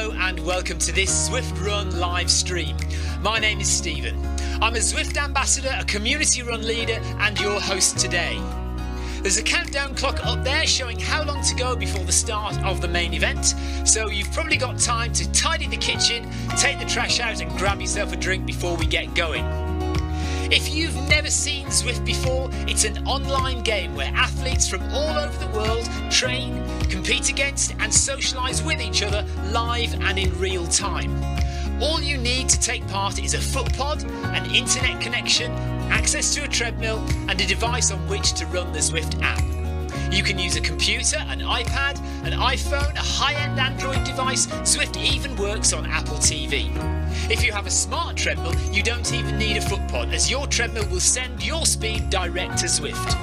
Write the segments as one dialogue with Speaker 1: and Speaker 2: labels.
Speaker 1: Hello and welcome to this Zwift Run live stream. My name is Stephen. I'm a Zwift ambassador, a community run leader and your host today. There's a countdown clock up there showing how long to go before the start of the main event, so you've probably got time to tidy the kitchen, take the trash out and grab yourself a drink before we get going. If you've never seen Zwift before, it's an online game where athletes from all over the world train, compete against and socialise with each other live and in real time. All you need to take part is a foot pod, an internet connection, access to a treadmill and a device on which to run the Zwift app. You can use a computer, an iPad, an iPhone, a high-end Android device. Zwift even works on Apple TV. If you have a smart treadmill, you don't even need a foot pod, as your treadmill will send your speed direct to Zwift.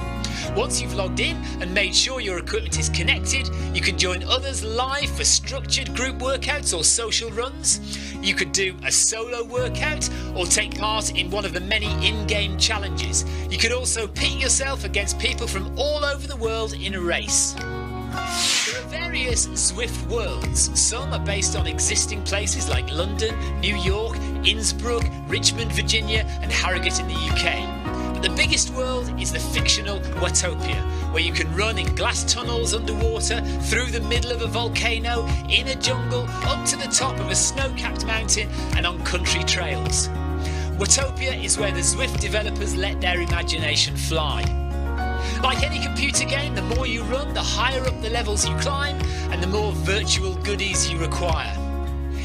Speaker 1: Once you've logged in and made sure your equipment is connected, you can join others live for structured group workouts or social runs. You could do a solo workout or take part in one of the many in-game challenges. You could also pit yourself against people from all over the world in a race. There are various Zwift worlds. Some are based on existing places like London, New York, Innsbruck, Richmond, Virginia and Harrogate in the UK. But the biggest world is the fictional Watopia, where you can run in glass tunnels underwater, through the middle of a volcano, in a jungle, up to the top of a snow-capped mountain and on country trails. Watopia is where the Zwift developers let their imagination fly. Like any computer game, the more you run, the higher up the levels you climb and the more virtual goodies you require.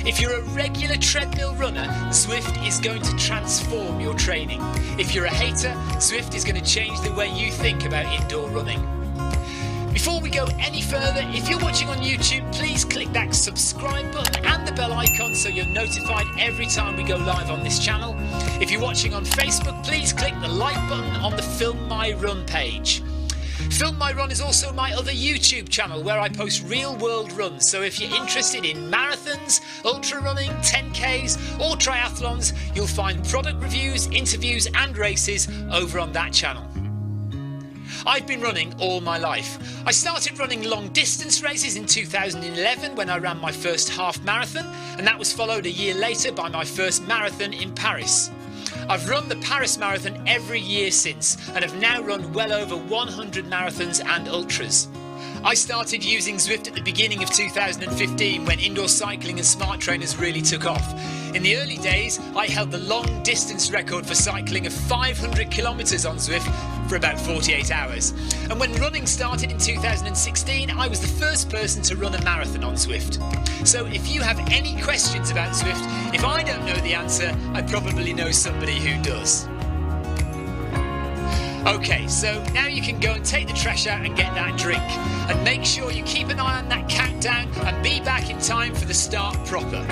Speaker 1: If you're a regular treadmill runner, Zwift is going to transform your training. If you're a hater, Zwift is going to change the way you think about indoor running. Before we go any further, if you're watching on YouTube, please click that subscribe button and the bell icon so you're notified every time we go live on this channel. If you're watching on Facebook, please click the like button on the Film My Run page. Film My Run is also my other YouTube channel where I post real world runs, so if you're interested in marathons, ultra running, 10Ks or triathlons, you'll find product reviews, interviews and races over on that channel. I've been running all my life. I started running long distance races in 2011 when I ran my first half marathon, and that was followed a year later by my first marathon in Paris. I've run the Paris Marathon every year since and have now run well over 100 marathons and ultras. I started using Zwift at the beginning of 2015 when indoor cycling and smart trainers really took off. In the early days, I held the long distance record for cycling of 500 kilometres on Zwift for about 48 hours. And when running started in 2016, I was the first person to run a marathon on Zwift. So if you have any questions about Zwift, if I don't know the answer, I probably know somebody who does. Okay, so now you can go and take the trash out and get that drink. And make sure you keep an eye on that countdown and be back in time for the start proper.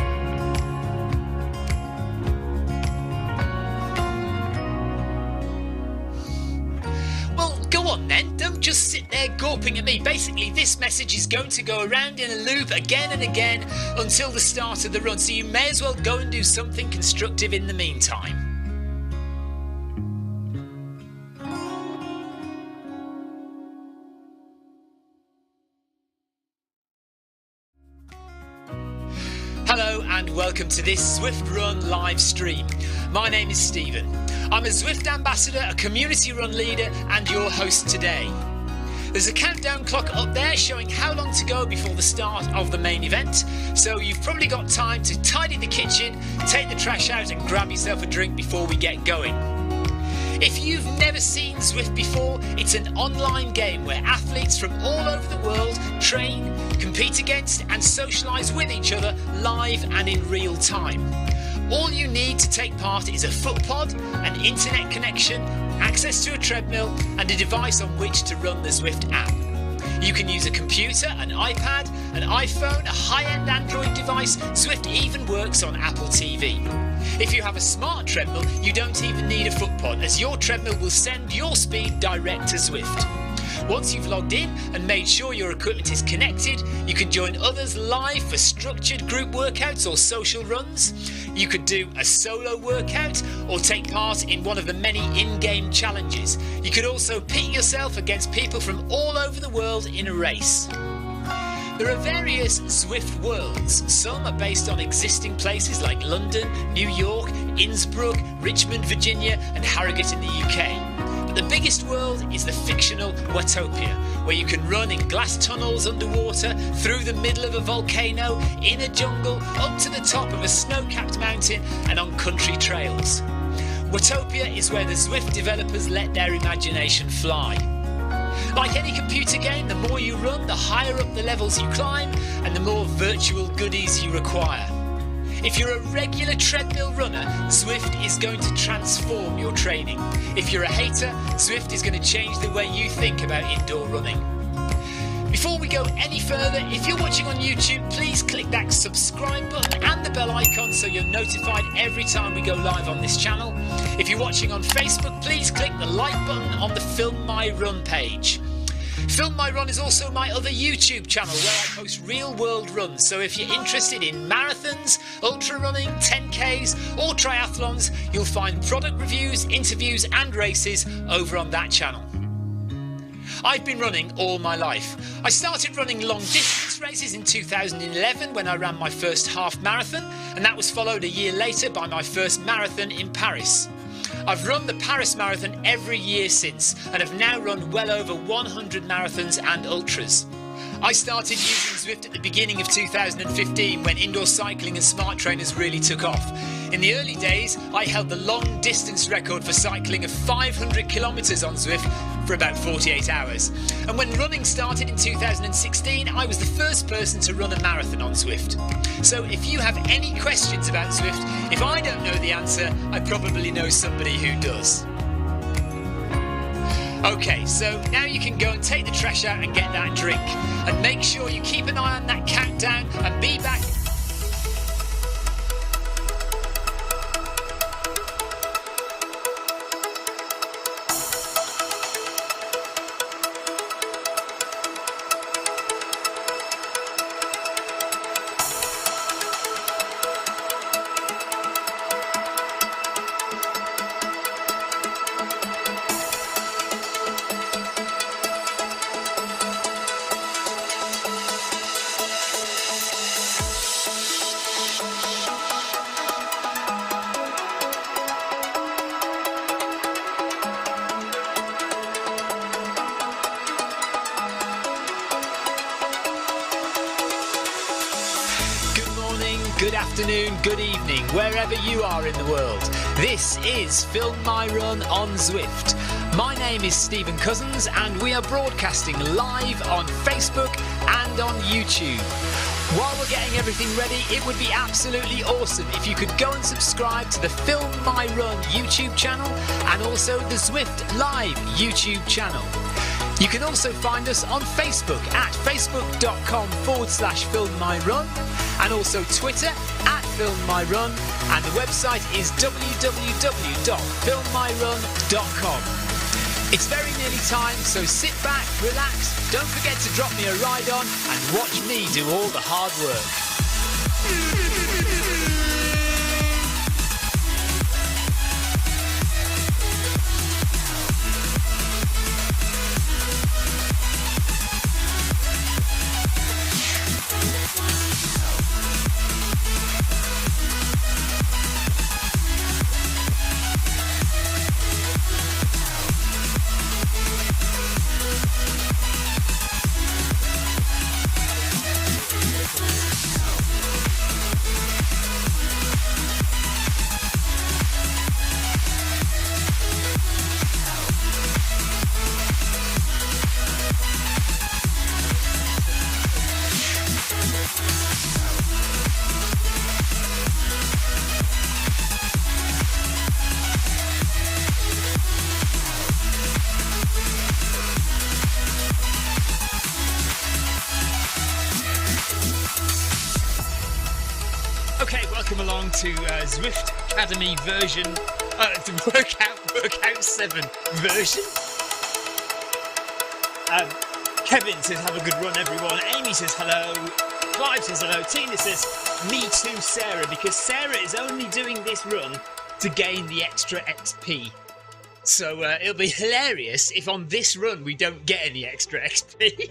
Speaker 1: Well, go on then, don't just sit there gawping at me. Basically, this message is going to go around in a loop again and again until the start of the run, so you may as well go and do something constructive in the meantime. Hello and welcome to this Zwift Run live stream. My name is Stephen. I'm a Zwift ambassador, a community run leader and your host today. There's a countdown clock up there showing how long to go before the start of the main event, so you've probably got time to tidy the kitchen, take the trash out and grab yourself a drink before we get going. If you've never seen Zwift before, it's an online game where athletes from all over the world train, compete against and socialise with each other live and in real time. All you need to take part is a foot pod, an internet connection, access to a treadmill and a device on which to run the Zwift app. You can use a computer, an iPad, an iPhone, a high-end Android device. Zwift even works on Apple TV. If you have a smart treadmill, you don't even need a foot pod, as your treadmill will send your speed direct to Zwift. Once you've logged in and made sure your equipment is connected, you can join others live for structured group workouts or social runs. You could do a solo workout or take part in one of the many in-game challenges. You could also pit yourself against people from all over the world in a race. There are various Zwift worlds. Some are based on existing places like London, New York, Innsbruck, Richmond, Virginia, and Harrogate in the UK. But the biggest world is the fictional Watopia, where you can run in glass tunnels underwater, through the middle of a volcano, in a jungle, up to the top of a snow-capped mountain, and on country trails. Watopia is where the Zwift developers let their imagination fly. Like any computer game, the more you run, the higher up the levels you climb, and the more virtual goodies you require. If you're a regular treadmill runner, Zwift is going to transform your training. If you're a hater, Zwift is going to change the way you think about indoor running. Before we go any further, if you're watching on YouTube, please click that subscribe button and the bell icon so you're notified every time we go live on this channel. If you're watching on Facebook, please click the like button on the Film My Run page. Film My Run is also my other YouTube channel where I post real world runs, so if you're interested in marathons, ultra running, 10Ks or triathlons, you'll find product reviews, interviews and races over on that channel. I've been running all my life. I started running long distance races in 2011 when I ran my first half marathon, and that was followed a year later by my first marathon in Paris. I've run the Paris Marathon every year since and have now run well over 100 marathons and ultras. I started using Zwift at the beginning of 2015 when indoor cycling and smart trainers really took off. In the early days, I held the long distance record for cycling of 500 kilometres on Zwift for about 48 hours. And when running started in 2016, I was the first person to run a marathon on Zwift. So if you have any questions about Zwift, if I don't know the answer, I probably know somebody who does. Okay, so now you can go and take the trash out and get that drink. And make sure you keep an eye on that countdown and be back. Good afternoon, good evening, wherever you are in the world. This is Film My Run on Zwift. My name is Stephen Cousins and we are broadcasting live on Facebook and on YouTube. While we're getting everything ready, it would be absolutely awesome if you could go and subscribe to the Film My Run YouTube channel and also the Zwift Live YouTube channel. You can also find us on Facebook at facebook.com/filmmyrun and also Twitter at filmmyrun, and the website is www.filmmyrun.com. It's very nearly time, so sit back, relax, don't forget to drop me a ride on and watch me do all the hard work. Okay, welcome along to Zwift Academy version, the Workout 7 version. Kevin says, have a good run, everyone. Amy says hello. Clive says hello. Tina says, me too, Sarah, because Sarah is only doing this run to gain the extra XP. So it'll be hilarious if on this run we don't get any extra XP.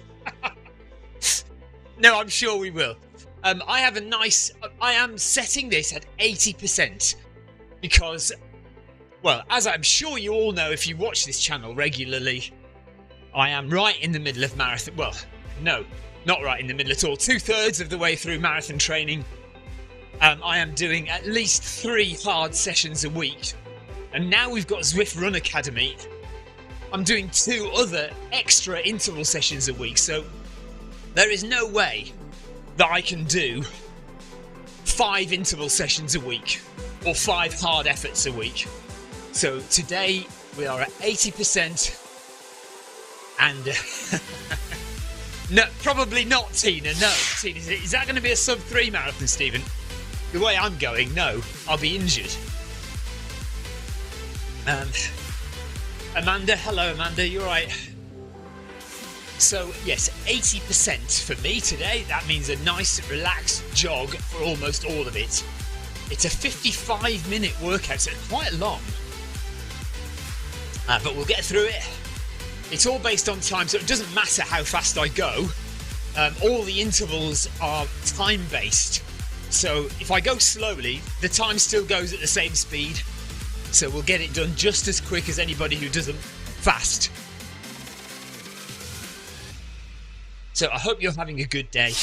Speaker 1: No, I'm sure we will. I am setting this at 80% because, well, as I'm sure you all know if you watch this channel regularly, I am right in the middle of marathon. Well, no, not right in the middle at all. 2/3 of the way through marathon training. I am doing at least 3 hard sessions a week. And now we've got Zwift Run Academy. I'm doing 2 other extra interval sessions a week. So there is no way that I can do 5 interval sessions a week or 5 hard efforts a week. So today we are at 80% and no, probably not Tina. No, Tina, is that going to be a sub 3 marathon, Stephen? The way I'm going, no, I'll be injured. Amanda, hello Amanda, you're right. So yes, 80% for me today. That means a nice relaxed jog for almost all of it. It's a 55-minute workout, so quite long. But we'll get through it. It's all based on time, so it doesn't matter how fast I go. All the intervals are time-based. So if I go slowly, the time still goes at the same speed. So we'll get it done just as quick as anybody who does them fast. So I hope you're having a good day.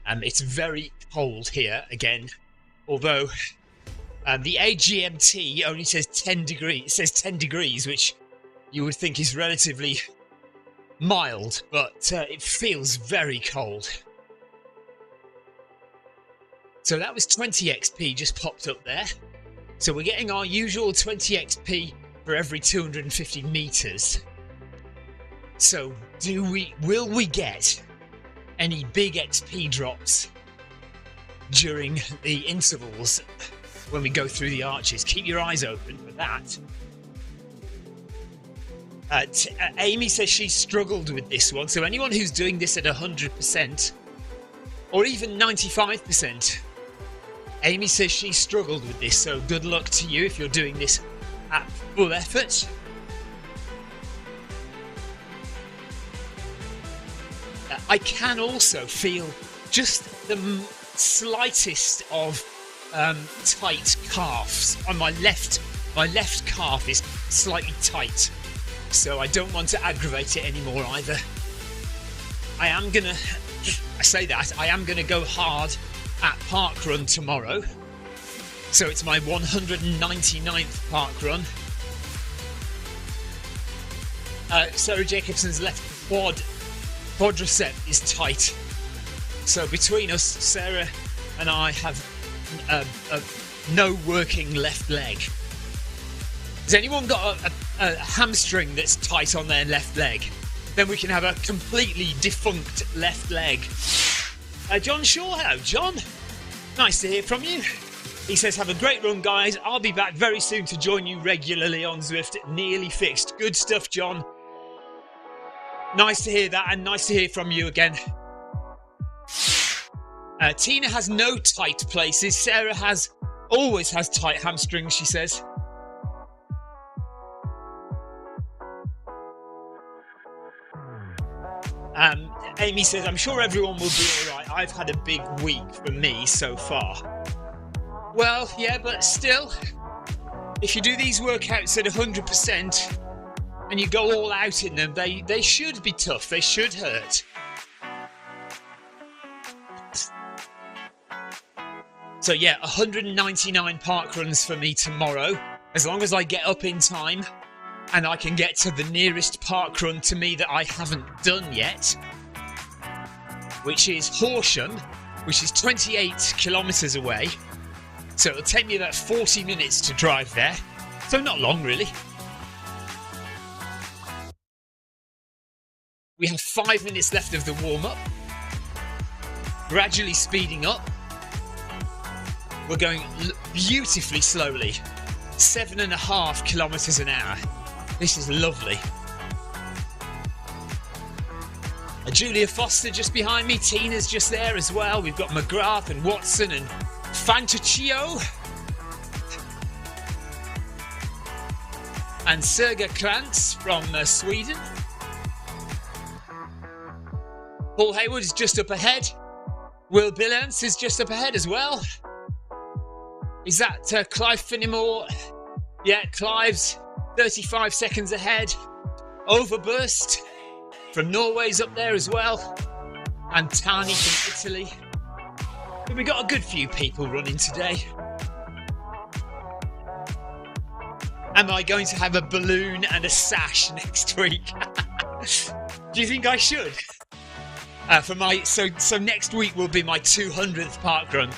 Speaker 1: It's very cold here again, although the AGMT only says 10 degrees. It says 10 degrees, which you would think is relatively mild, but it feels very cold. So that was 20 XP just popped up there. So we're getting our usual 20 XP for every 250 meters. So will we get any big XP drops during the intervals when we go through the arches? Keep your eyes open for that. Amy says she struggled with this one. So anyone who's doing this at 100% or even 95%, Amy says she struggled with this, so good luck to you if you're doing this at full effort. I can also feel just the slightest of tight calves on my left. My left calf is slightly tight, so I don't want to aggravate it anymore either. I am gonna go hard at parkrun tomorrow, so it's my 199th parkrun. Sarah Jacobson's left quadricep is tight, so between us, Sarah and I have no working left leg. Has anyone got a hamstring that's tight on their left leg? Then we can have a completely defunct left leg. John Shaw, hello John, nice to hear from you. He says, have a great run guys, I'll be back very soon to join you regularly on Zwift, nearly fixed. Good stuff John, nice to hear that and nice to hear from you again. Tina has no tight places, Sarah always has tight hamstrings, she says. Amy says, I'm sure everyone will be alright. I've had a big week for me so far. Well, yeah, but still, if you do these workouts at 100% and you go all out in them, they should be tough. They should hurt. So yeah, 199 parkruns for me tomorrow, as long as I get up in time and I can get to the nearest parkrun to me that I haven't done yet, which is Horsham, which is 28 kilometres away. So it'll take me about 40 minutes to drive there. So not long, really. We have 5 minutes left of the warm-up. Gradually speeding up. We're going beautifully slowly. 7.5 kilometres an hour. This is lovely. Julia Foster just behind me. Tina's just there as well. We've got McGrath and Watson and Fantaccio. And Serga Krantz from Sweden. Paul Hayward is just up ahead. Will Billance is just up ahead as well. Is that Clive Finnimore? Yeah, Clive's 35 seconds ahead. Overburst from Norway's up there as well. And Tani from Italy. But we got a good few people running today. Am I going to have a balloon and a sash next week? Do you think I should? So next week will be my 200th park run.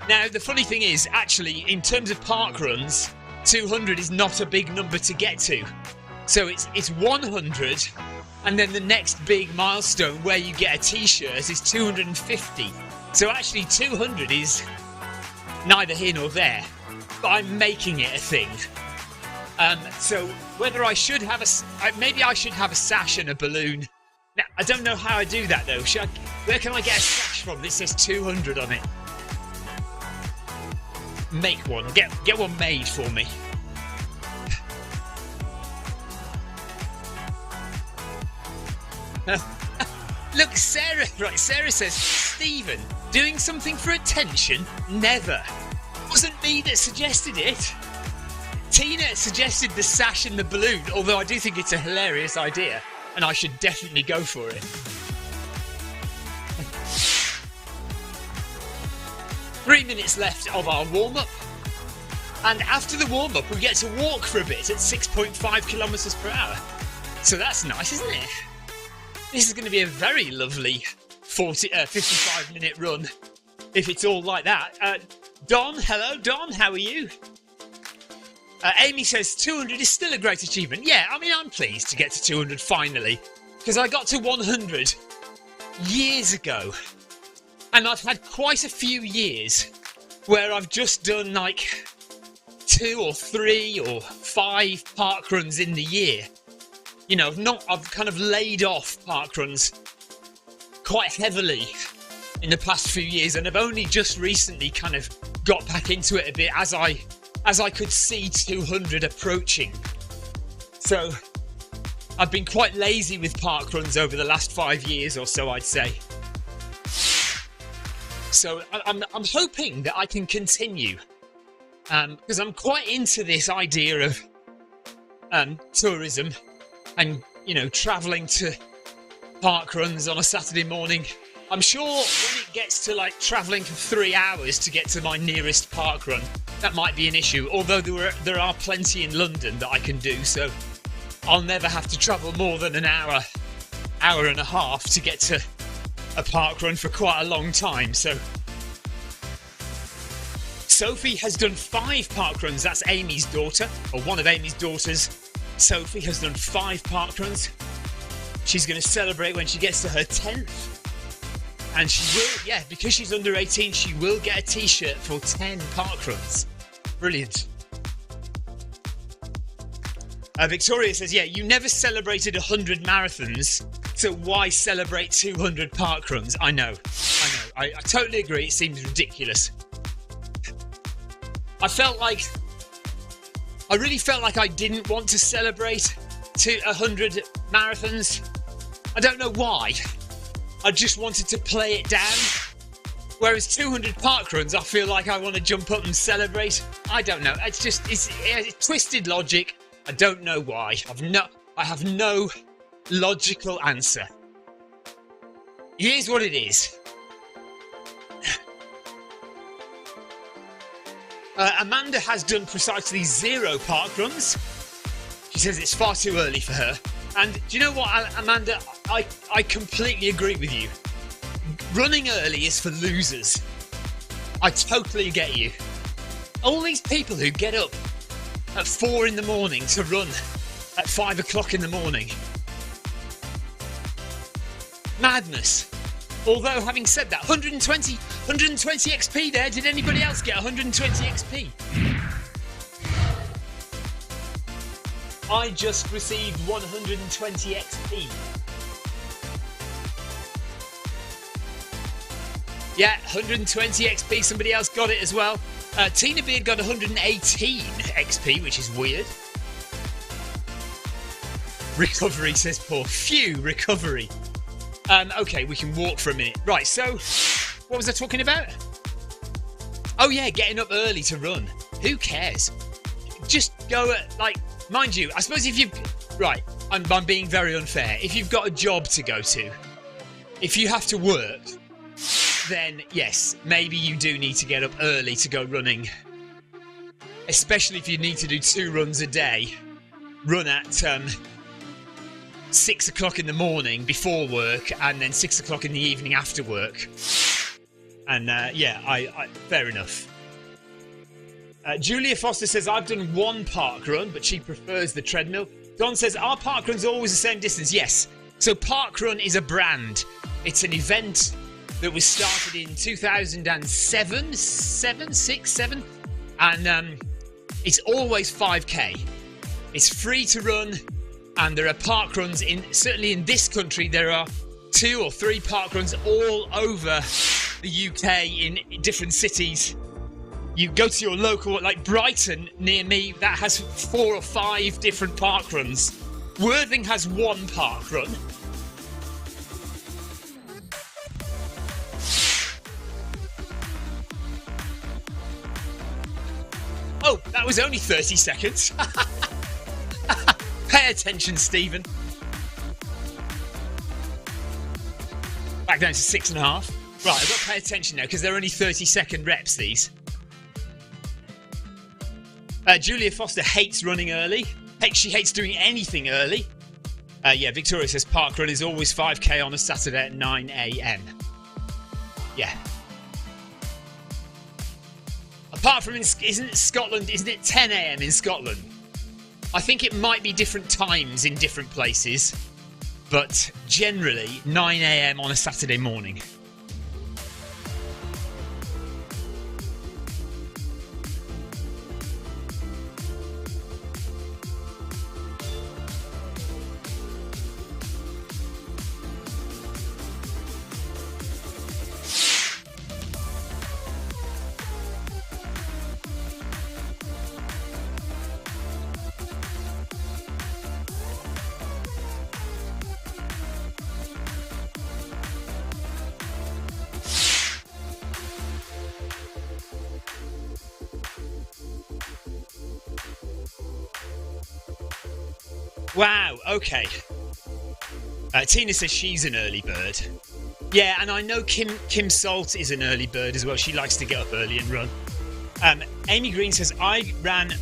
Speaker 1: Now the funny thing is, actually, in terms of park runs, 200 is not a big number to get to. So it's 100, and then the next big milestone where you get a t-shirt is 250. So actually 200 is neither here nor there, but I'm making it a thing. So whether I should have maybe I should have a sash and a balloon. Now, I don't know how I do that though. Where can I get a sash from that says 200 on it? Make one. Get one made for me. Look, Sarah. Right, Sarah says, Stephen, doing something for attention? Never. It wasn't me that suggested it. Tina suggested the sash and the balloon, although I do think it's a hilarious idea, and I should definitely go for it. 3 minutes left of our warm-up, and after the warm-up we get to walk for a bit at 6.5 kilometres per hour. So that's nice, isn't it? This is going to be a very lovely 55-minute run, if it's all like that. Don, hello Don, how are you? Amy says 200 is still a great achievement. Yeah, I mean, I'm pleased to get to 200 finally, because I got to 100 years ago, and I've had quite a few years where I've just done like 2 or 3 or 5 park runs in the year. You know, I've kind of laid off park runs quite heavily in the past few years, and I've only just recently kind of got back into it a bit as I could see 200 approaching. So I've been quite lazy with park runs over the last 5 years or so, I'd say. So I'm hoping that I can continue, because I'm quite into this idea of tourism and, you know, travelling to park runs on a Saturday morning. I'm sure when it gets to like travelling for 3 hours to get to my nearest park run, that might be an issue, although there are plenty in London that I can do, so I'll never have to travel more than an hour and a half to get to a park run for quite a long time. So Sophie has done 5 park runs. That's Amy's daughter, or one of Amy's daughters. Sophie has done 5 park runs. She's going to celebrate when she gets to her 10th. And she will, yeah, because she's under 18, she will get a t-shirt for 10 park runs. Brilliant. Victoria says, yeah, you never celebrated 100 marathons, so why celebrate 200 park runs? I know. I totally agree. It seems ridiculous. I really felt like I didn't want to celebrate 100 marathons. I don't know why. I just wanted to play it down. Whereas 200 park runs, I feel like I want to jump up and celebrate. I don't know. It's twisted logic. I don't know why. I have no logical answer. Here's what it is. Amanda has done precisely 0 park runs. She says it's far too early for her. And do you know what, Amanda? I completely agree with you. Running early is for losers. I totally get you. All these people who get up at 4 in the morning to run at 5 o'clock in the morning. Madness. Although, having said that, 120 XP there. Did anybody else get 120 XP? I just received 120 XP. Yeah, 120 XP. Somebody else got it as well. Tina Beard got 118 XP, which is weird. Recovery, says Paul. Phew, recovery. Okay, we can walk for a minute. Right, so what was I talking about? Oh yeah, getting up early to run. Who cares? Just go at, like, mind you, I suppose if you've... Right, I'm being very unfair. If you've got a job to go to, if you have to work, then yes, maybe you do need to get up early to go running. Especially if you need to do 2 runs a day. Run at 6 o'clock in the morning before work, and then 6 o'clock in the evening after work. And yeah, I fair enough. Julia Foster says, I've done 1 park run, but she prefers the treadmill. Don says, are park runs always the same distance? Yes. So park run is a brand. It's an event that was started in 2007, 6, 7. And it's always 5k. It's free to run. And there are park runs certainly in this country, there are 2 or 3 park runs all over the UK in different cities. You go to your local, like Brighton near me, that has 4 or 5 different park runs. Worthing has 1 park run. Oh, that was only 30 seconds. Pay attention, Stephen. Back down to 6.5. Right, I've got to pay attention now because they're only 30-second reps, these. Julia Foster hates running early. She hates doing anything early. Yeah, Victoria says park run is always 5k on a Saturday at 9 a.m. Yeah. Apart from, isn't it Scotland, isn't it 10 a.m. in Scotland? I think it might be different times in different places, but generally 9 a.m. on a Saturday morning. Wow, okay. Tina says she's an early bird. Yeah, and I know Kim Salt is an early bird as well. She likes to get up early and run. Amy Green says, I ran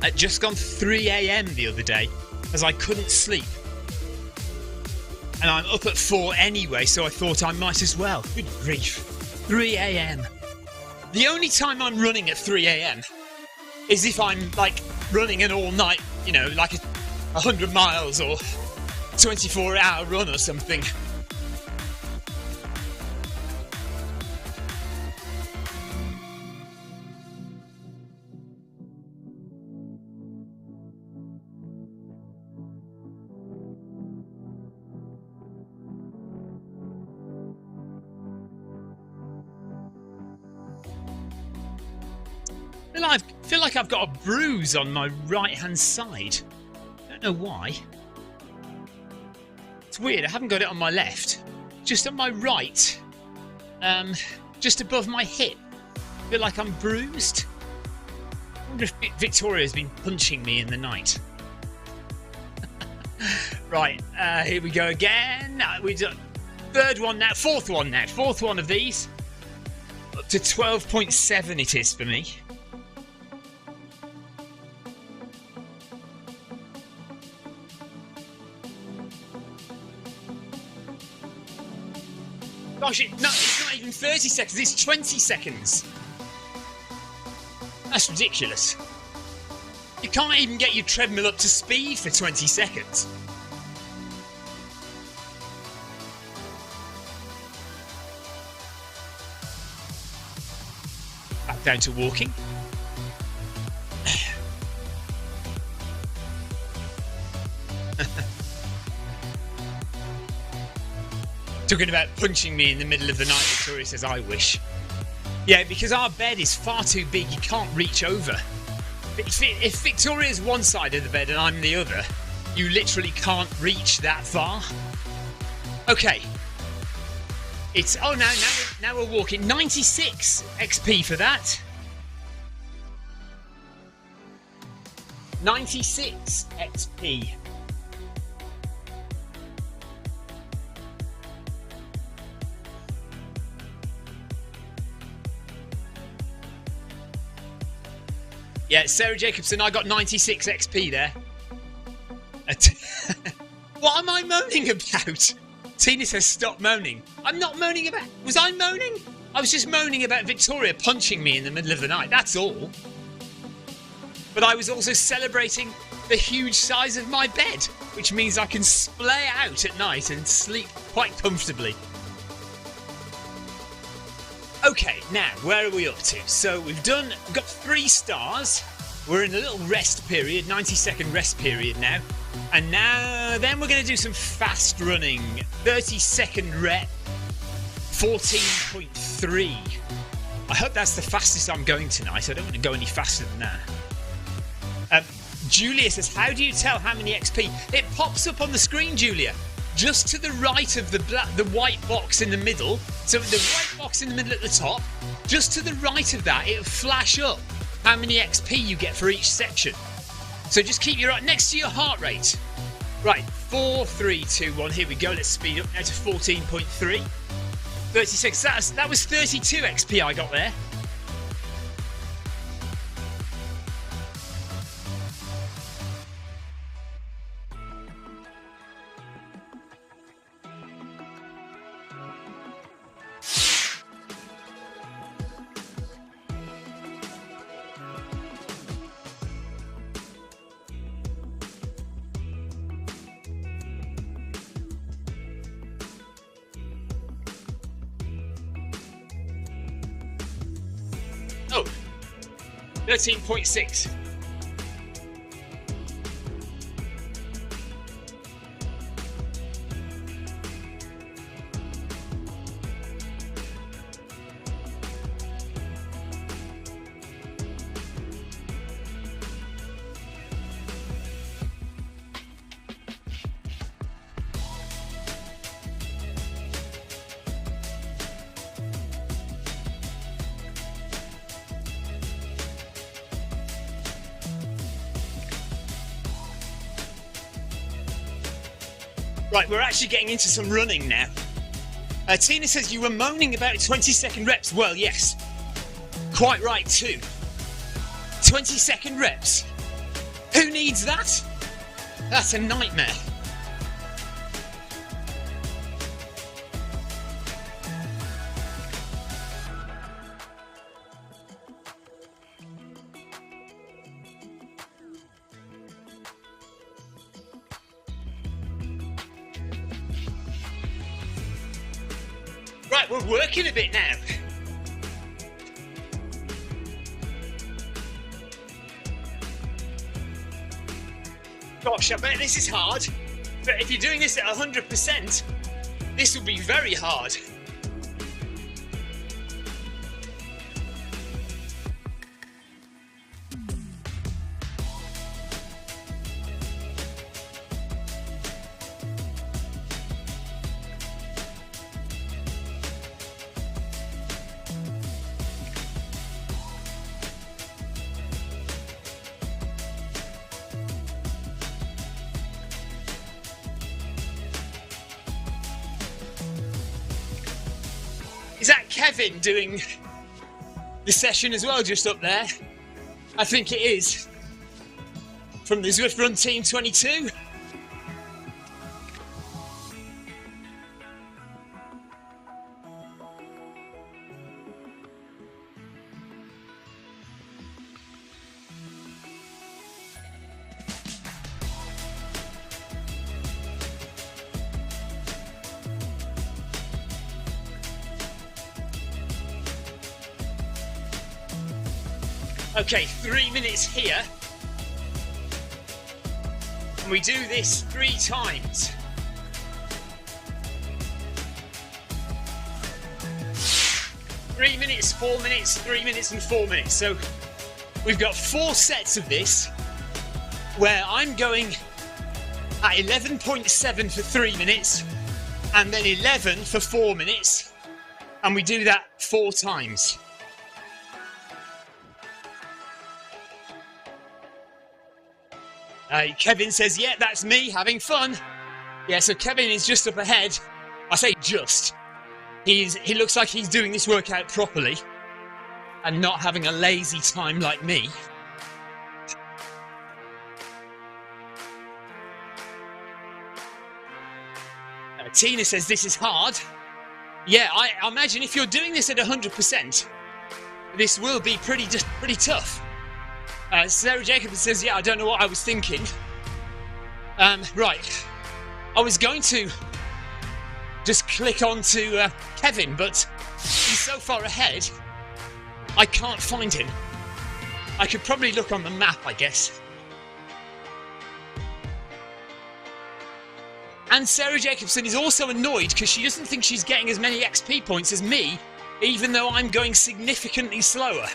Speaker 1: at just gone 3 a.m. the other day as I couldn't sleep. And I'm up at 4 anyway, so I thought I might as well. Good grief. 3 a.m. The only time I'm running at 3 a.m. is if I'm, like, running an all-night, you know, like 100 miles or 24-hour run or something. I feel like I've got a bruise on my right-hand side. I don't know why. It's weird, I haven't got it on my left. Just on my right. Just above my hip. I feel like I'm bruised. I wonder if Victoria's been punching me in the night. Right, here we go again. We've done third one now, fourth one of these. Up to 12.7 it is for me. Gosh, it's not even 30 seconds, it's 20 seconds. That's ridiculous. You can't even get your treadmill up to speed for 20 seconds. Back down to walking. Talking about punching me in the middle of the night, Victoria says, I wish. Yeah, because our bed is far too big, you can't reach over. If Victoria's one side of the bed and I'm the other, you literally can't reach that far. Okay. It's, oh, now we're walking. 96 XP for that. 96 XP. Yeah, Sarah Jacobson, I got 96 XP there. What am I moaning about? Tina says stop moaning. I'm not moaning about... Was I moaning? I was just moaning about Victoria punching me in the middle of the night, that's all. But I was also celebrating the huge size of my bed, which means I can splay out at night and sleep quite comfortably. Okay, now, where are we up to? So we've got 3 stars. We're in a little rest period, 90-second rest period now. And then we're going to do some fast running. 30-second rep, 14.3. I hope that's the fastest I'm going tonight. I don't want to go any faster than that. Julia says, how do you tell how many XP? It pops up on the screen, Julia. Just to the right of the white box in the middle. So the white box in the middle at the top, just to the right of that, it'll flash up how many XP you get for each section. So just keep your eye next to your heart rate. Right, 4, 3, 2, 1. Here we go. Let's speed up now to 14.3. 36. That was 32 XP I got there. Oh, 13.6. Right, we're actually getting into some running now. Tina says you were moaning about 20-second reps. Well, yes. Quite right, too. 20-second reps. Who needs that? That's a nightmare. Right, we're working a bit now. Gosh, I bet this is hard. But if you're doing this at 100%, this will be very hard. Is that Kevin doing the session as well, just up there? I think it is. From the Zwift Run Team 22. Okay, 3 minutes here. And we do this 3 times. Three minutes, 4 minutes, 3 minutes and 4 minutes. So we've got 4 sets of this where I'm going at 11.7 for 3 minutes, and then 11 for 4 minutes, and we do that 4 times. Kevin says, yeah, that's me having fun. Yeah, so Kevin is just up ahead. I say just. He looks like he's doing this workout properly and not having a lazy time like me. Tina says this is hard. Yeah, I imagine if you're doing this at 100%, this will be pretty tough. Sarah Jacobs says, yeah, I don't know what I was thinking. Right. I was going to just click on to Kevin, but he's so far ahead, I can't find him. I could probably look on the map, I guess. And Sarah Jacobson is also annoyed because she doesn't think she's getting as many XP points as me, even though I'm going significantly slower.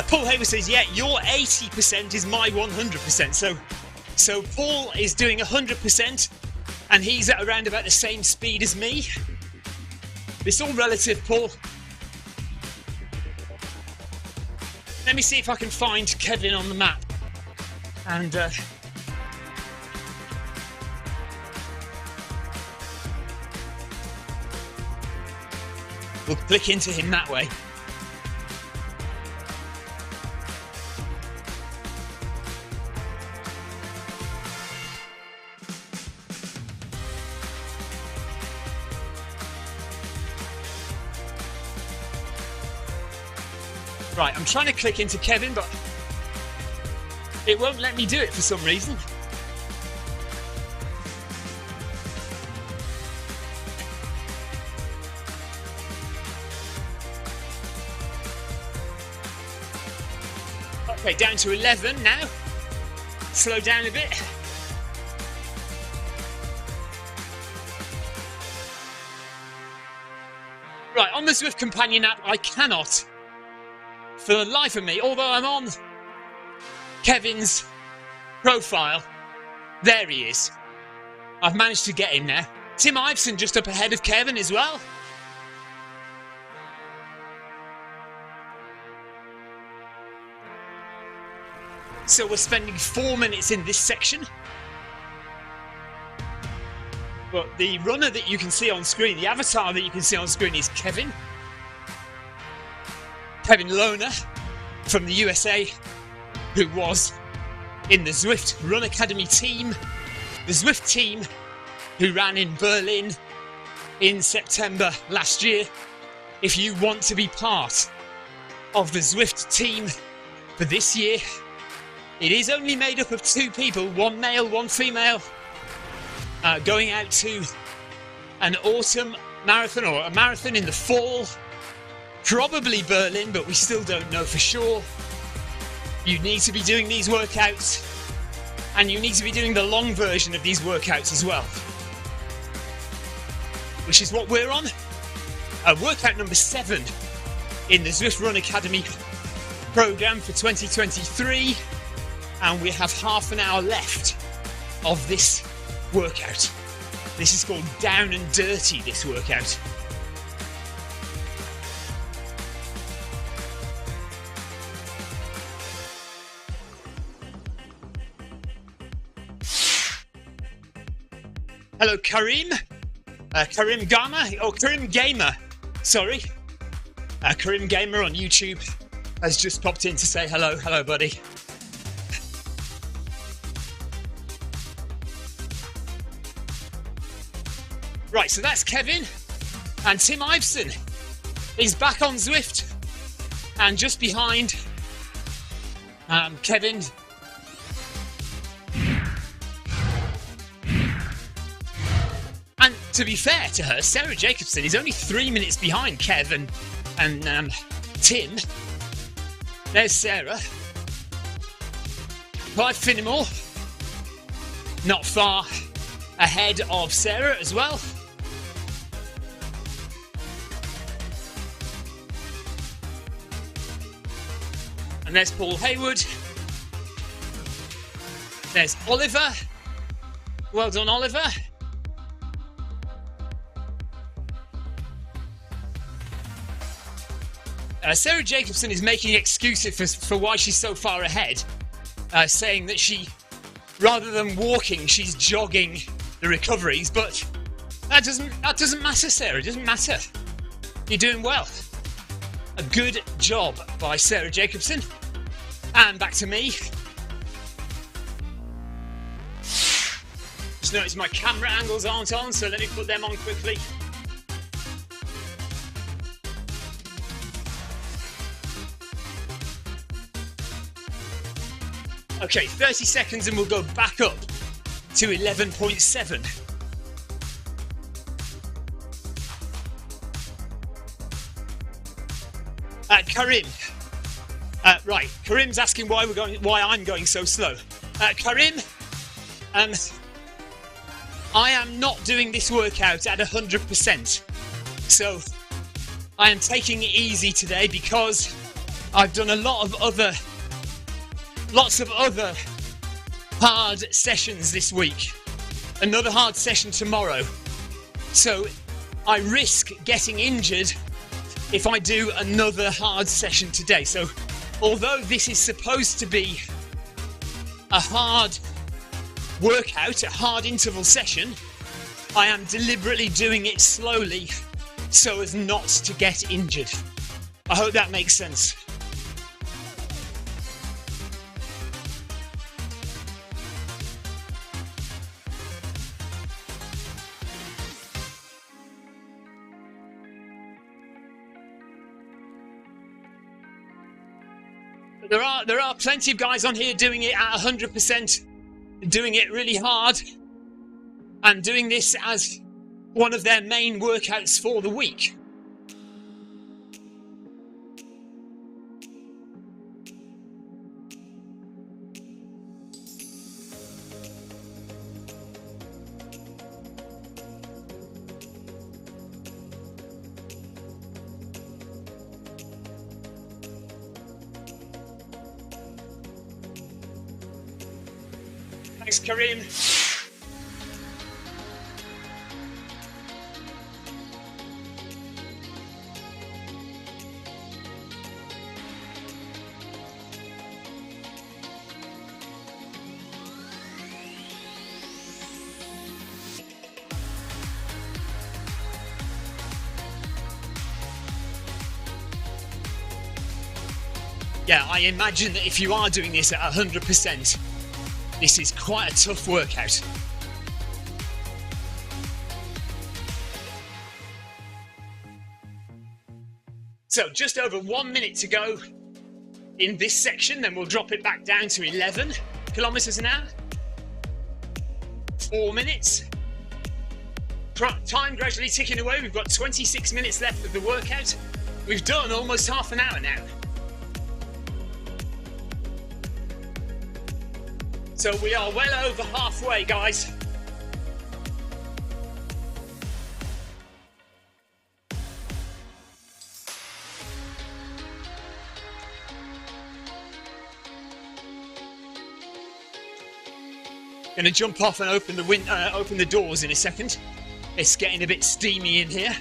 Speaker 1: Paul Haver says, yeah, your 80% is my 100%. So Paul is doing 100% and he's at around about the same speed as me. It's all relative, Paul. Let me see if I can find Kevin on the map. And we'll click into him that way. Right, I'm trying to click into Kevin, but it won't let me do it for some reason. Okay, down to 11 now. Slow down a bit. Right, on the Zwift Companion app, I cannot, for the life of me, although I'm on Kevin's profile, there he is. I've managed to get him now. Tim Iveson just up ahead of Kevin as well. So we're spending 4 minutes in this section. But the runner that you can see on screen, the avatar that you can see on screen is Kevin. Kevin Lohner from the USA, who was in the Zwift Run Academy team, the Zwift team who ran in Berlin in September last year. If you want to be part of the Zwift team for this year, it is only made up of 2 people, 1 male, 1 female, going out to an autumn marathon or a marathon in the fall. Probably Berlin, but we still don't know for sure. You need to be doing these workouts, and you need to be doing the long version of these workouts as well, which is what we're on. Workout number 7 in the Zwift Run Academy program for 2023, and we have half an hour left of this workout. This is called Down and Dirty, this workout. Hello, Karim. Karim Gamer. Sorry. Karim Gamer on YouTube has just popped in to say hello. Hello, buddy. Right, so that's Kevin. And Tim Iveson is back on Zwift. And just behind Kevin. And to be fair to her, Sarah Jacobson is only 3 minutes behind Kev and Tim. There's Sarah. by Finnemore. Not far ahead of Sarah as well. And there's Paul Hayward. There's Oliver. Well done, Oliver. Sarah Jacobson is making excuses for why she's so far ahead, saying that she, rather than walking, she's jogging the recoveries. But that doesn't matter, Sarah. It doesn't matter. You're doing well. A good job by Sarah Jacobson. And back to me. Just noticed my camera angles aren't on, so let me put them on quickly. Okay, 30 seconds and we'll go back up to 11.7. Karim. Right, Karim's asking why I'm going so slow. Karim, I am not doing this workout at 100%. So I am taking it easy today because I've done lots of other hard sessions this week. Another hard session tomorrow. So I risk getting injured if I do another hard session today. So although this is supposed to be a hard workout, a hard interval session, I am deliberately doing it slowly so as not to get injured. I hope that makes sense. There are plenty of guys on here doing it at 100%, doing it really hard, and doing this as one of their main workouts for the week. Thanks, Karim. Yeah, I imagine that if you are doing this at 100%, this is quite a tough workout. So just over 1 minute to go in this section, then we'll drop it back down to 11 kilometers an hour. 4 minutes. Time gradually ticking away. We've got 26 minutes left of the workout. We've done almost half an hour now. So we are well over halfway, guys. Gonna jump off and open the doors in a second. It's getting a bit steamy in here.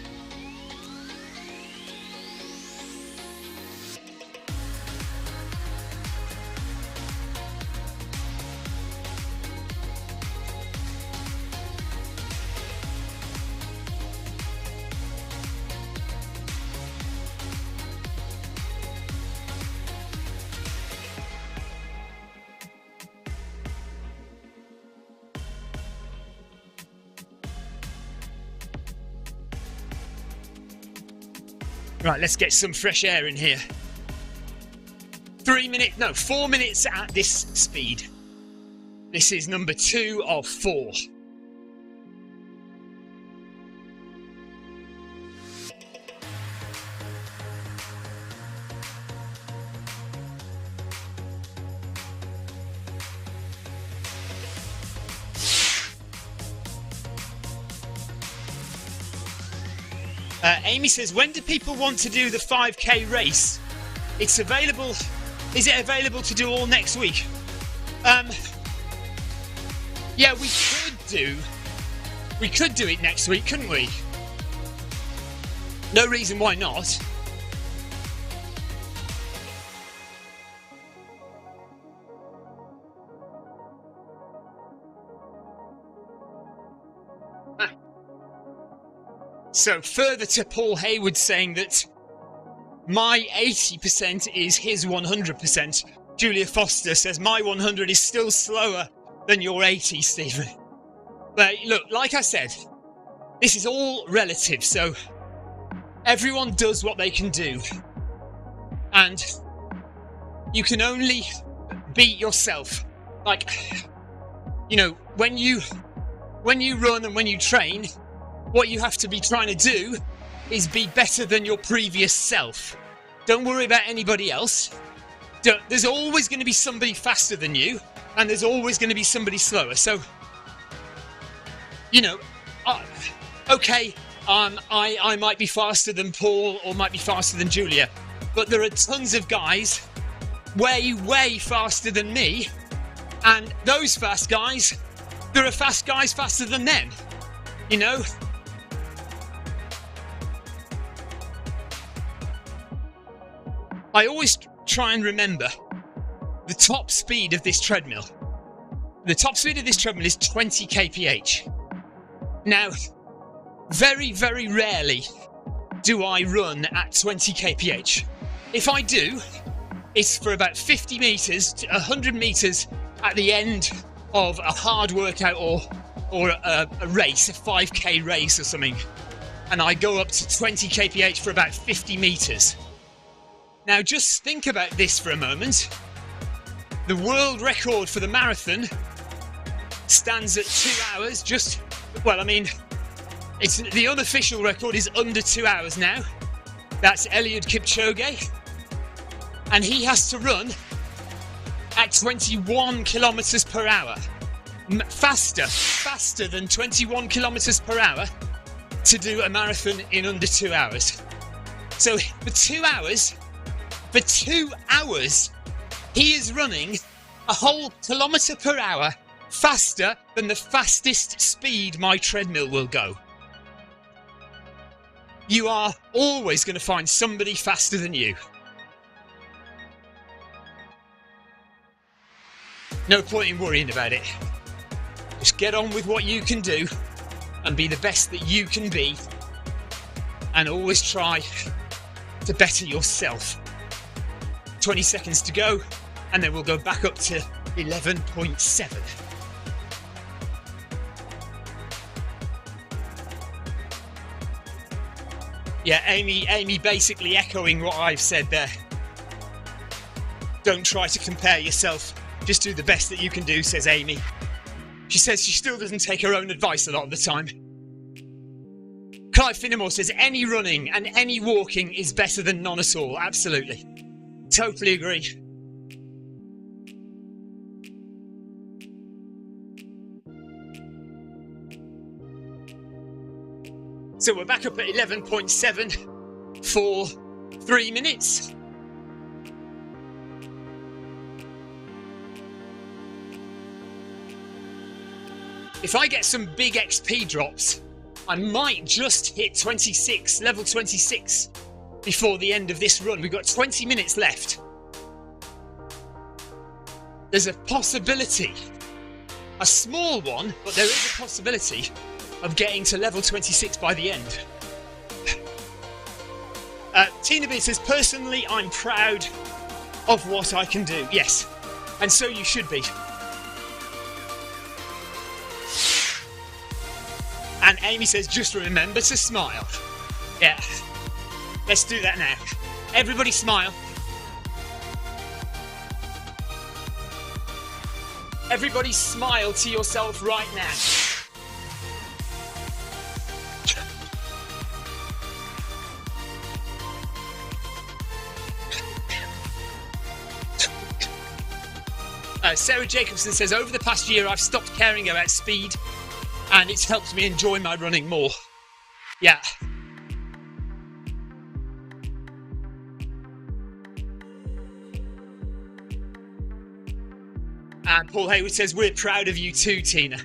Speaker 1: Right, let's get some fresh air in here. 4 minutes at this speed. This is number 2 of 4. Amy says, when do people want to do the 5k race? It's available. Is it available to do all next week? Yeah, we could do it next week, couldn't we? No reason why not. So further to Paul Hayward saying that my 80% is his 100%. Julia Foster says my 100 is still slower than your 80, Stephen. But look, like I said, this is all relative, so everyone does what they can do. And you can only beat yourself. Like, you know, when you run and when you train, what you have to be trying to do is be better than your previous self. Don't worry about anybody else. There's always going to be somebody faster than you, and there's always going to be somebody slower. So, you know, okay, I might be faster than Paul or might be faster than Julia, but there are tons of guys way faster than me, and those fast guys, there are fast guys faster than them, you know? I always try and remember the top speed of this treadmill. The top speed of this treadmill is 20 kph. Now, very rarely do I run at 20 kph. If I do, it's for about 50 metres to 100 metres at the end of a hard workout or a race, a 5k race or something. And I go up to 20 kph for about 50 metres. Now just think about this for a moment. The world record for the marathon stands at 2 hours, it's the unofficial record is under 2 hours now. That's Eliud Kipchoge. And he has to run at 21 kilometers per hour. Faster than 21 kilometers per hour to do a marathon in under 2 hours. So for 2 hours, he is running a whole kilometre per hour faster than the fastest speed my treadmill will go. You are always going to find somebody faster than you. No point in worrying about it. Just get on with what you can do and be the best that you can be, and always try to better yourself. 20 seconds to go, and then we'll go back up to 11.7. Yeah, Amy basically echoing what I've said there. Don't try to compare yourself, just do the best that you can do, says Amy. She says she still doesn't take her own advice a lot of the time. Clive Finnemore says any running and any walking is better than none at all. Absolutely. Totally agree. So we're back up at 11.7 for 3 minutes. If I get some big XP drops, I might just hit level 26 before the end of this run. We've got 20 minutes left. There's a possibility, a small one, but there is a possibility of getting to level 26 by the end. Tina B says, personally, I'm proud of what I can do. Yes, and so you should be. And Amy says, just remember to smile. Yeah, let's do that now. Everybody smile. Everybody smile to yourself right now. Sarah Jacobson says, over the past year, I've stopped caring about speed and it's helped me enjoy my running more. Yeah. And Paul Hayward says, we're proud of you too, Tina.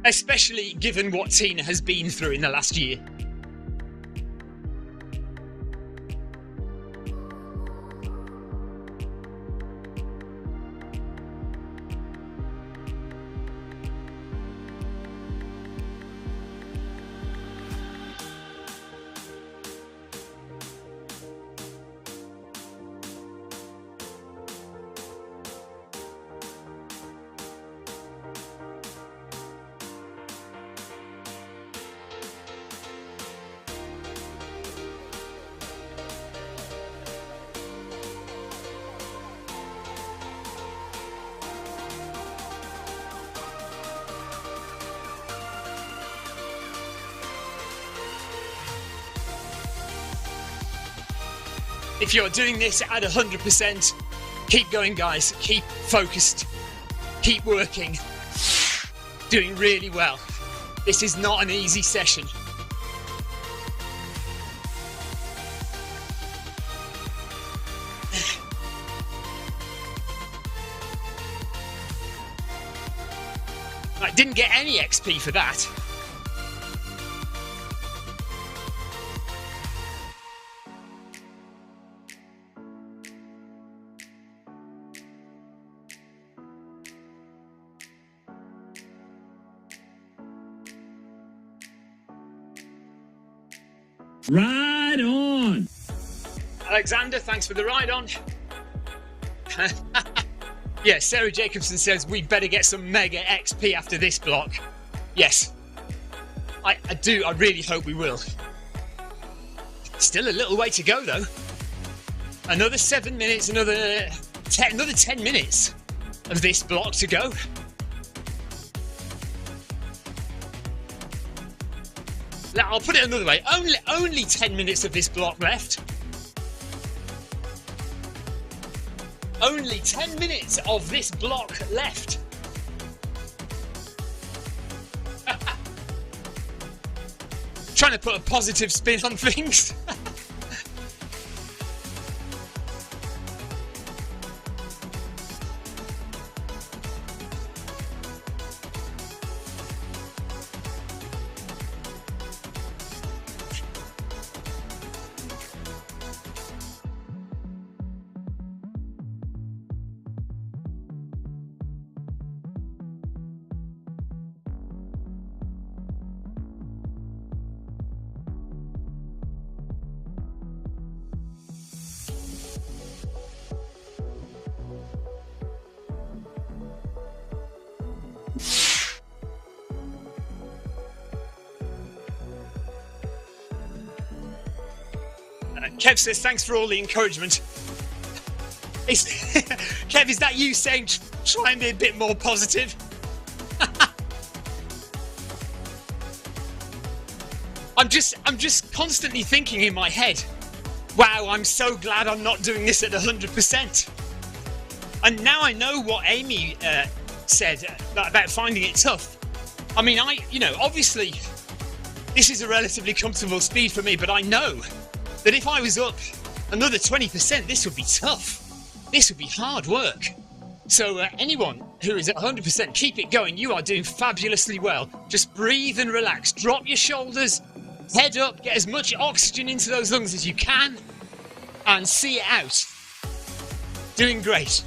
Speaker 1: Especially given what Tina has been through in the last year. If you're doing this at 100%, keep going, guys. Keep focused. Keep working. Doing really well. This is not an easy session. I didn't get any XP for that.
Speaker 2: Ride on!
Speaker 1: Alexander, thanks for the ride on. Yeah, Sarah Jacobson says we'd better get some mega XP after this block. Yes. I really hope we will. Still a little way to go though. Another 7 minutes, another 10 minutes of this block to go. I'll put it another way. Only 10 minutes of this block left. Only 10 minutes of this block left. Trying to put a positive spin on things. Kev says, thanks for all the encouragement. Kev, is that you saying try and be a bit more positive? I'm just constantly thinking in my head, wow, I'm so glad I'm not doing this at 100%. And now I know what Amy said about finding it tough. I mean, obviously this is a relatively comfortable speed for me, but I know that if I was up another 20%, this would be tough. This would be hard work. So anyone who is at 100%, keep it going. You are doing fabulously well. Just breathe and relax. Drop your shoulders, head up, get as much oxygen into those lungs as you can, and see it out. Doing great.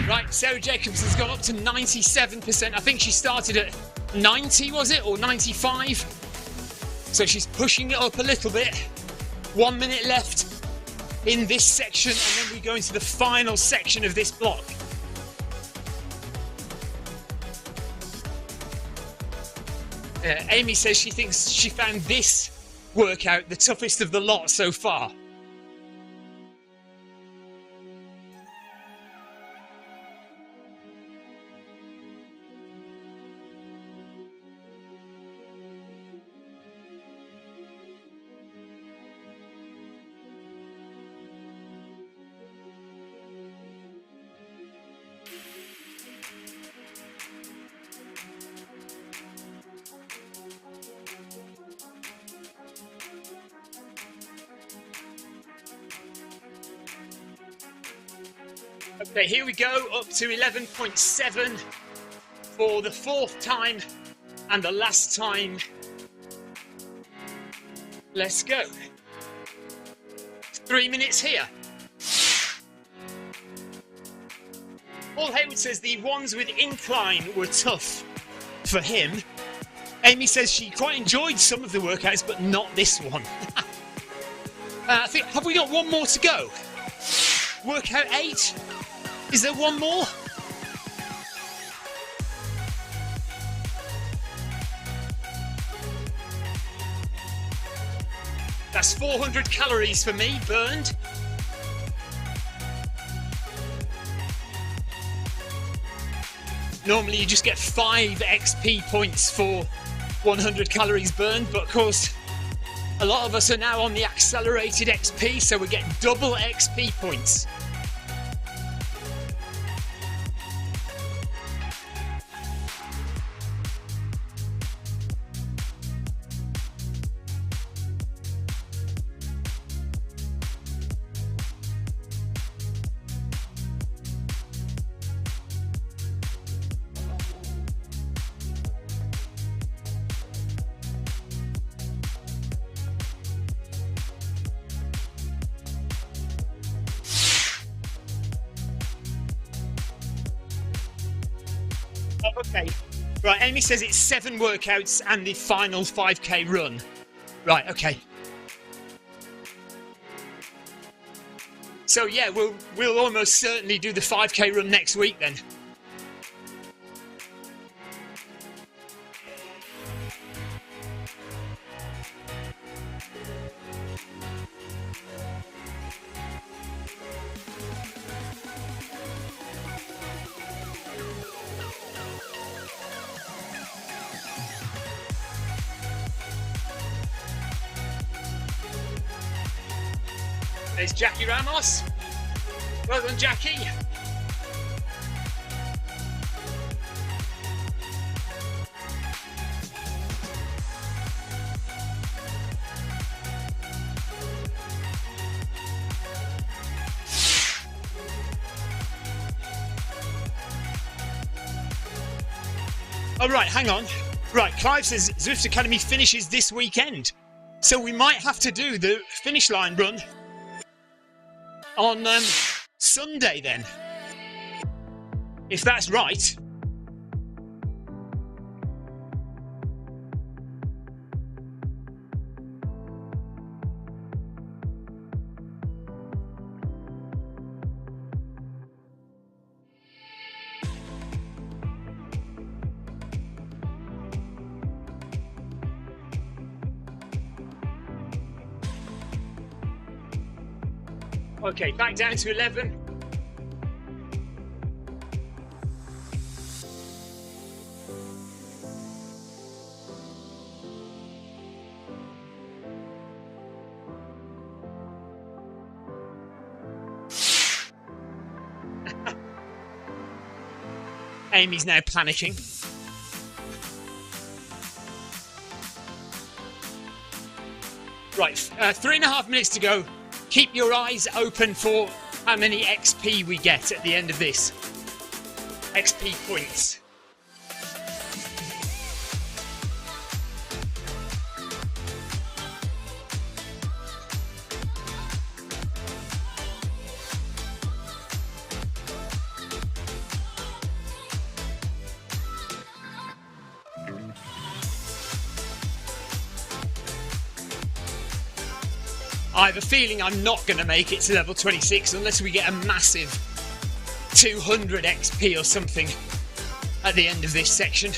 Speaker 1: Right, Sarah Jacobs has gone up to 97%. I think she started at 90, was it? Or 95? So she's pushing it up a little bit. 1 minute left in this section, and then we go into the final section of this block. Amy says she thinks she found this workout the toughest of the lot so far. Okay, here we go, up to 11.7 for the 4th time and the last time. Let's go. 3 minutes here. Paul Hayward says the ones with incline were tough for him. Amy says she quite enjoyed some of the workouts, but not this one. I think, have we got one more to go? Workout 8? Is there one more? That's 400 calories for me, burned. Normally you just get 5 XP points for 100 calories burned, but of course a lot of us are now on the accelerated XP, so we get double XP points. Okay, right, Amy says it's 7 workouts and the final 5k run. Right, okay. So yeah, we'll almost certainly do the 5k run next week then. There's Jackie Ramos. Well done, Jackie. Oh, right, hang on. Right, Clive says Zwift Academy finishes this weekend. So we might have to do the finish line run on Sunday then, if that's right. Okay, back down to 11. Amy's now panicking. Right, 3.5 minutes to go. Keep your eyes open for how many XP we get at the end of this. XP points. I have a feeling I'm not going to make it to level 26 unless we get a massive 200 XP or something at the end of this section.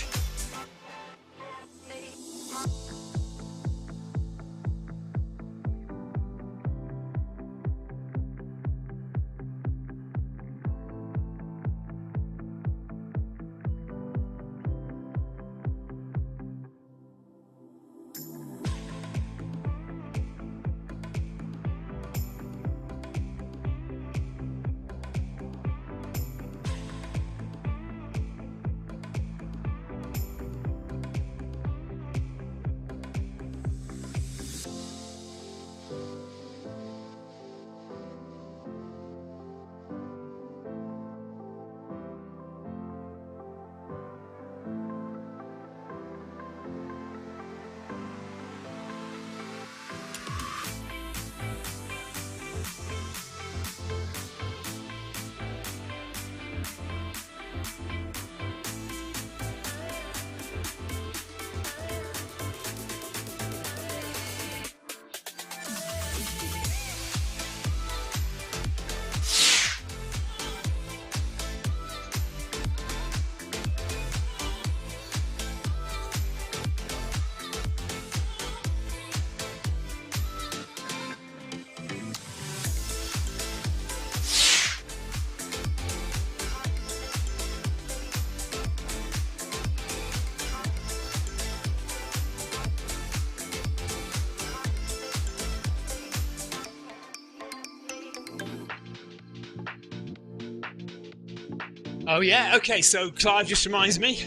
Speaker 1: Oh yeah, okay, so Clive just reminds me,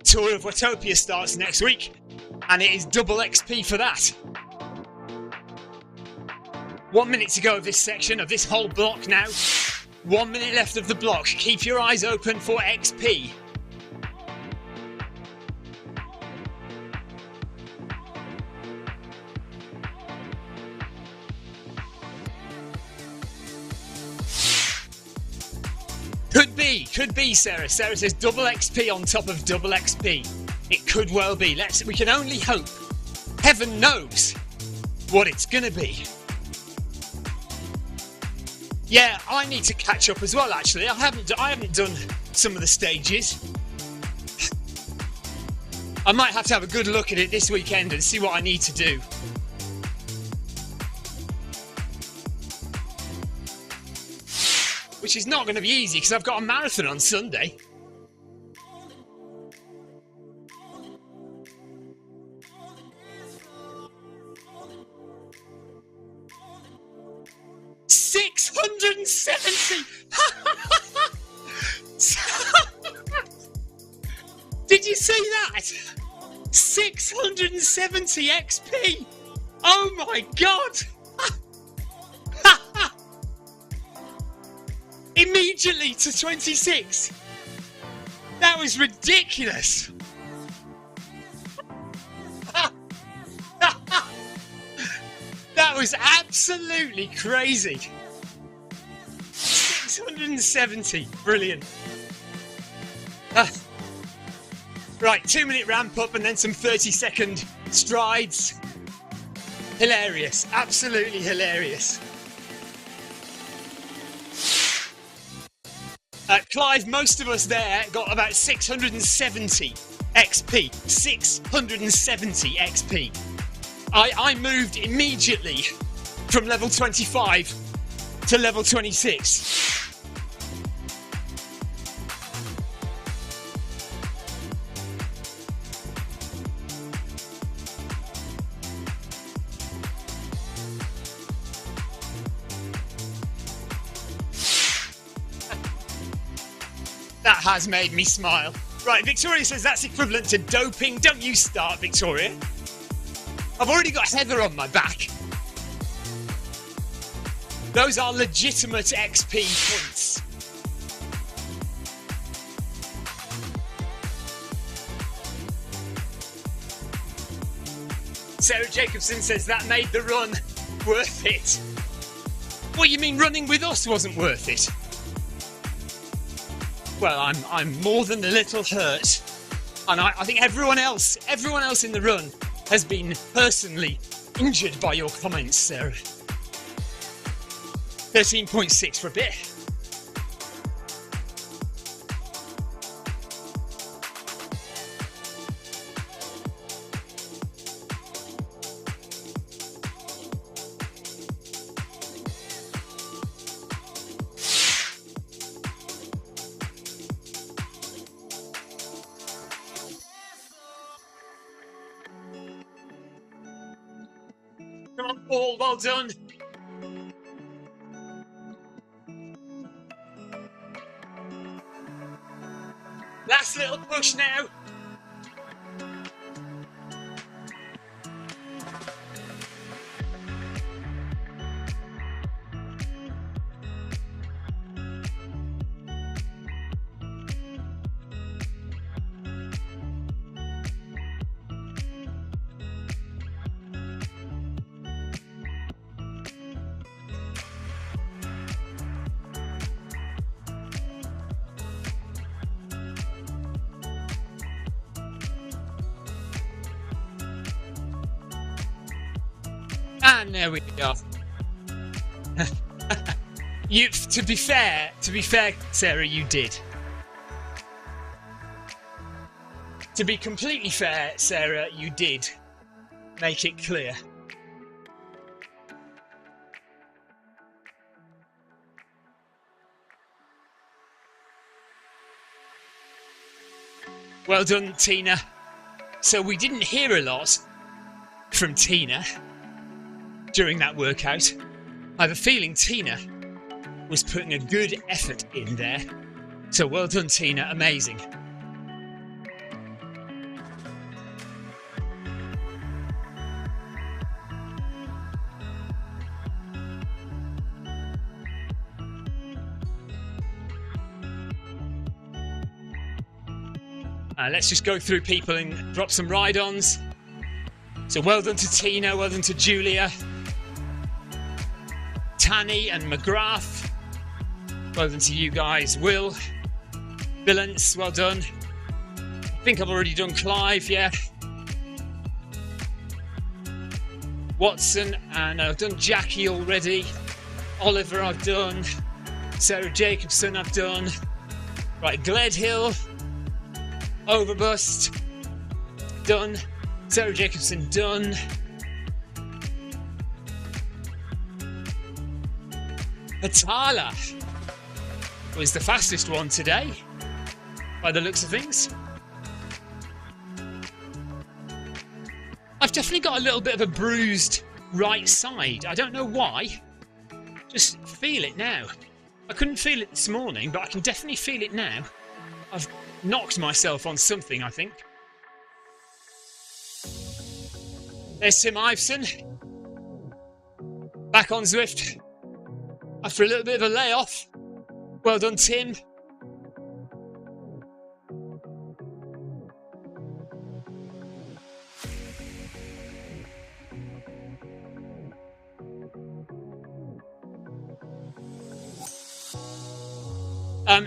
Speaker 1: Tour of Watopia starts next week, and it is double XP for that. 1 minute to go of this section, of this whole block now. 1 minute left of the block. Keep your eyes open for XP. Could be, Sarah. Sarah says double XP on top of double XP. It could well be. We can only hope. Heaven knows what it's gonna be. Yeah, I need to catch up as well, actually. I haven't done some of the stages. I might have to have a good look at it this weekend and see what I need to do. Which is not going to be easy because I've got a marathon on Sunday. Did you see that? 670 XP! Oh my god! Immediately to 26. That was ridiculous. That was absolutely crazy. 670. Brilliant. Right, 2 minute ramp up and then some 30-second strides. Hilarious. Absolutely hilarious. Clive, most of us there got about 670 XP. 670 XP. I moved immediately from level 25 to level 26. That has made me smile. Right, Victoria says that's equivalent to doping. Don't you start, Victoria. I've already got Heather on my back. Those are legitimate XP points. Sarah Jacobson says that made the run worth it. What, you mean running with us wasn't worth it? Well, I'm more than a little hurt, and I think everyone else in the run has been personally injured by your comments, Sarah. 13.6 for a bit. Come on, Paul, well done. Last little push now. And there we go. To be fair, Sarah, you did. To be completely fair, Sarah, you did make it clear. Well done, Tina. So we didn't hear a lot from Tina during that workout. I have a feeling Tina was putting a good effort in there. So well done, Tina. Amazing. Let's just go through people and drop some ride-ons. So well done to Tina, well done to Julia, Tanny and McGrath. Well done to you guys. Will, Billance, well done. I think I've already done Clive, yeah. Watson, and I've done Jackie already. Oliver I've done. Sarah Jacobson I've done. Right, Gledhill. Overbust, done. Sarah Jacobson, done. Atala was the fastest one today, by the looks of things. I've definitely got a little bit of a bruised right side. I don't know why. Just feel it now. I couldn't feel it this morning, but I can definitely feel it now. I've knocked myself on something, I think. There's Tim Iveson. Back on Zwift. After a little bit of a layoff. Well done, Tim.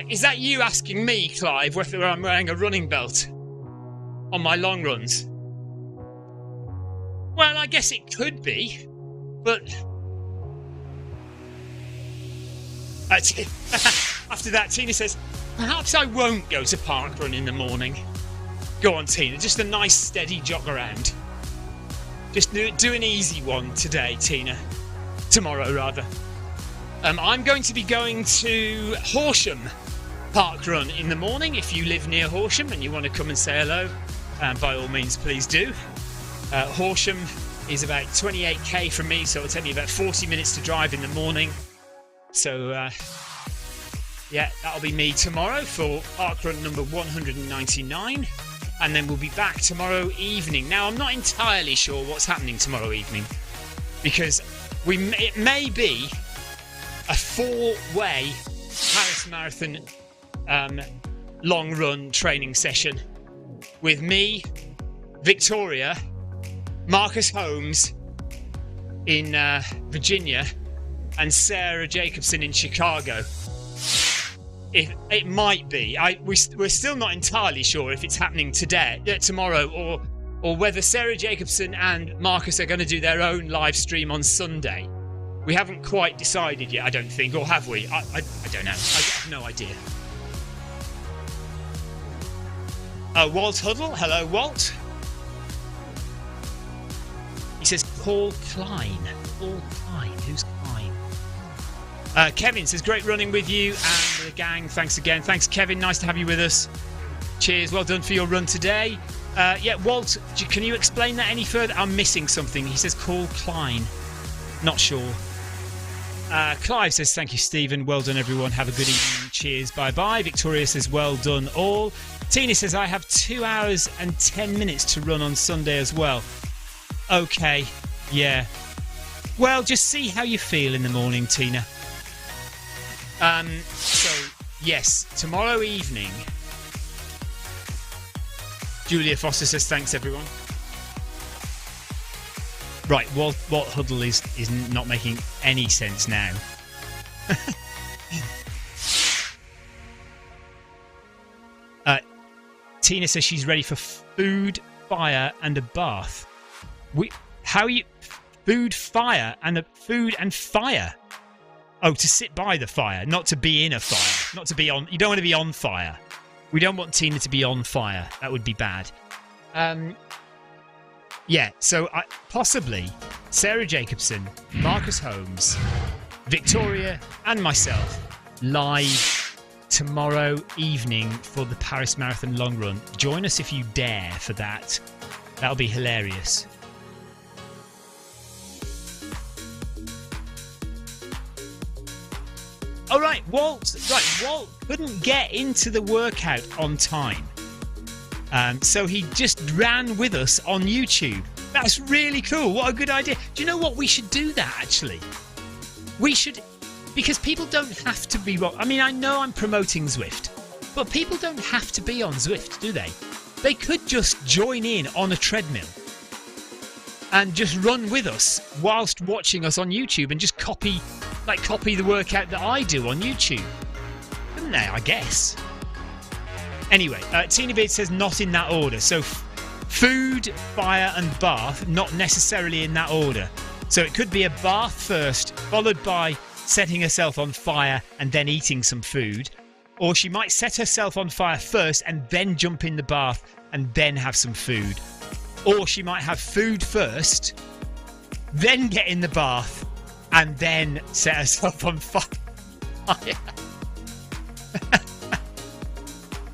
Speaker 1: Is that you asking me, Clive, whether I'm wearing a running belt on my long runs? Well, I guess it could be, but after that, Tina says, perhaps I won't go to parkrun in the morning. Go on, Tina, just a nice steady jog around. Just do an easy one today, Tina. Tomorrow, rather. I'm going to be going to Horsham Parkrun in the morning. If you live near Horsham and you want to come and say hello, by all means, please do. Horsham is about 28k from me, so it'll take me about 40 minutes to drive in the morning. So, yeah, that'll be me tomorrow for Parkrun number 199. And then we'll be back tomorrow evening. Now, I'm not entirely sure what's happening tomorrow evening, because it may be a 4-way Paris Marathon long run training session with me, Victoria, Marcus Holmes in Virginia, and Sarah Jacobson in Chicago. It might be. We're still not entirely sure if it's happening tomorrow, or whether Sarah Jacobson and Marcus are going to do their own live stream on Sunday. We haven't quite decided yet, I don't think, or have we? I don't know. I have no idea. Walt Huddle. Hello, Walt. He says Paul Klein. Paul Klein. Who's Klein? Kevin says, great running with you and the gang. Thanks again. Thanks, Kevin. Nice to have you with us. Cheers. Well done for your run today. Yeah, Walt, can you explain that any further? I'm missing something. He says Paul Klein. Not sure. Clive says, thank you, Stephen. Well done, everyone. Have a good evening. Cheers. Bye-bye. Victoria says, well done, all. Tina says, I have 2 hours and 10 minutes to run on Sunday as well. Okay. Yeah. Well, just see how you feel in the morning, Tina. So, yes, tomorrow evening. Julia Foster says, thanks, everyone. Right, Walt Huddle is not making any sense now. Tina says she's ready for food, fire, and a bath. How are you? Food, fire, and food and fire. Oh, to sit by the fire, not to be in a fire, not to be on. You don't want to be on fire. We don't want Tina to be on fire. That would be bad. Yeah, so possibly Sarah Jacobson, Marcus Holmes, Victoria, and myself live tomorrow evening for the Paris Marathon long run. Join us if you dare for that. That'll be hilarious. Oh, right, Walt couldn't get into the workout on time. So he just ran with us on YouTube. That's really cool. What a good idea. Do you know what? We should do that, actually. We should, because people don't have to be... I mean, I know I'm promoting Zwift, but people don't have to be on Zwift, do they? They could just join in on a treadmill and just run with us whilst watching us on YouTube and just copy the workout that I do on YouTube. Couldn't they, I guess? Anyway, Tina Beard says not in that order. So food, fire and bath, not necessarily in that order. So it could be a bath first, followed by setting herself on fire and then eating some food. Or she might set herself on fire first and then jump in the bath and then have some food. Or she might have food first, then get in the bath and then set herself on fire.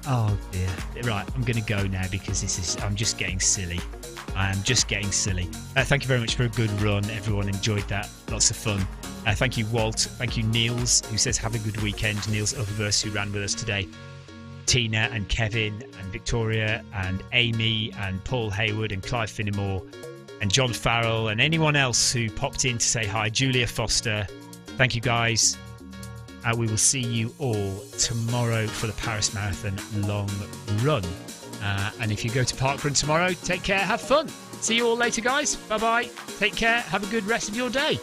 Speaker 1: Oh dear. Right, I'm going to go now because I'm just getting silly. I am just getting silly. Thank you very much for a good run. Everyone enjoyed that. Lots of fun. Thank you, Walt. Thank you, Niels, who says have a good weekend. Niels Otherverse, who ran with us today. Tina and Kevin and Victoria and Amy and Paul Hayward and Clive Finnemore and John Farrell and anyone else who popped in to say hi. Julia Foster. Thank you, guys. We will see you all tomorrow for the Paris Marathon long run. And if you go to Parkrun tomorrow, take care, have fun. See you all later, guys. Bye-bye. Take care. Have a good rest of your day.